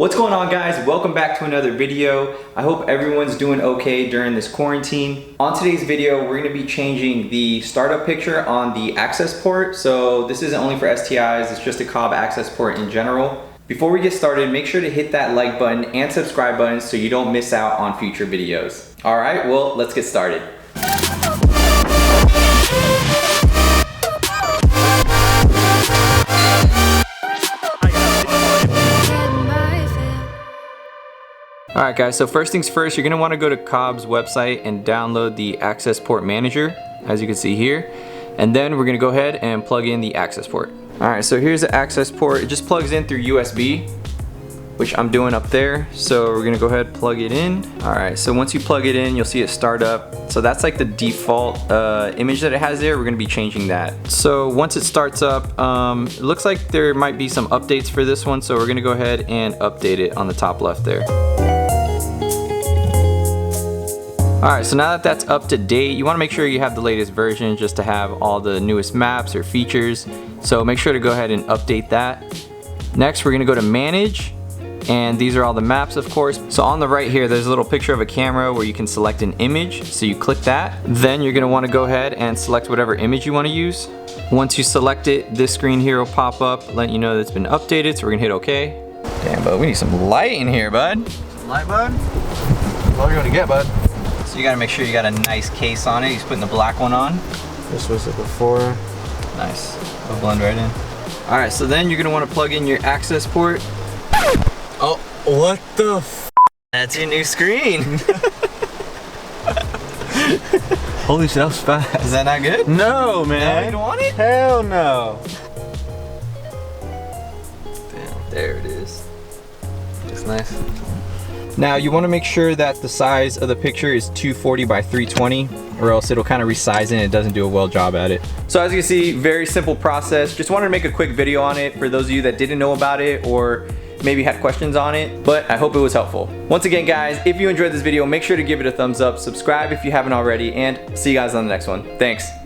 What's going on, guys? Welcome back to another video. I hope everyone's doing okay during this quarantine. On today's video, we're gonna be changing the startup picture on the Accessport. So this isn't only for STIs, it's just a Cobb Accessport in general. Before we get started, make sure to hit that like button and subscribe button so you don't miss out on future videos. All right, well, let's get started. Alright guys, so first things first, you're going to want to go to Cobb's website and download the Accessport Manager, as you can see here. And then we're going to go ahead and plug in the Accessport. Alright, so here's the Accessport. It just plugs in through USB, which I'm doing up there. So we're going to go ahead and plug it in. Alright, so once you plug it in, you'll see it start up. So that's like the default image that it has there. We're going to be changing that. So once it starts up, it looks like there might be some updates for this one. So we're going to go ahead and update it on the top left there. Alright, so now that that's up to date, you want to make sure you have the latest version just to have all the newest maps or features. So make sure to go ahead and update that. Next, we're going to go to Manage, and these are all the maps, of course. So on the right here, there's a little picture of a camera where you can select an image. So you click that. Then you're going to want to go ahead and select whatever image you want to use. Once you select it, this screen here will pop up, letting you know that it's been updated. So we're going to hit OK. Damn, bud, we need some light in here, bud. Some light, bud? What are you going to get, bud? So you gotta make sure you got a nice case on it. He's putting the black one on. This was it before. Nice. It'll blend right in. Alright, so then you're gonna want to plug in your Accessport. Oh, what the f? That's your new screen. Holy shit, that was fast. Is that not good? No, man. No, you don't want it? Hell no. Damn, there it is. It's nice. Now you want to make sure that the size of the picture is 240 by 320, or else it'll kind of resize it and it doesn't do a well job at it. So as you can see, very simple process. Just wanted to make a quick video on it for those of you that didn't know about it or maybe had questions on it, but I hope it was helpful. Once again, guys, if you enjoyed this video, make sure to give it a thumbs up, subscribe if you haven't already, and see you guys on the next one. Thanks.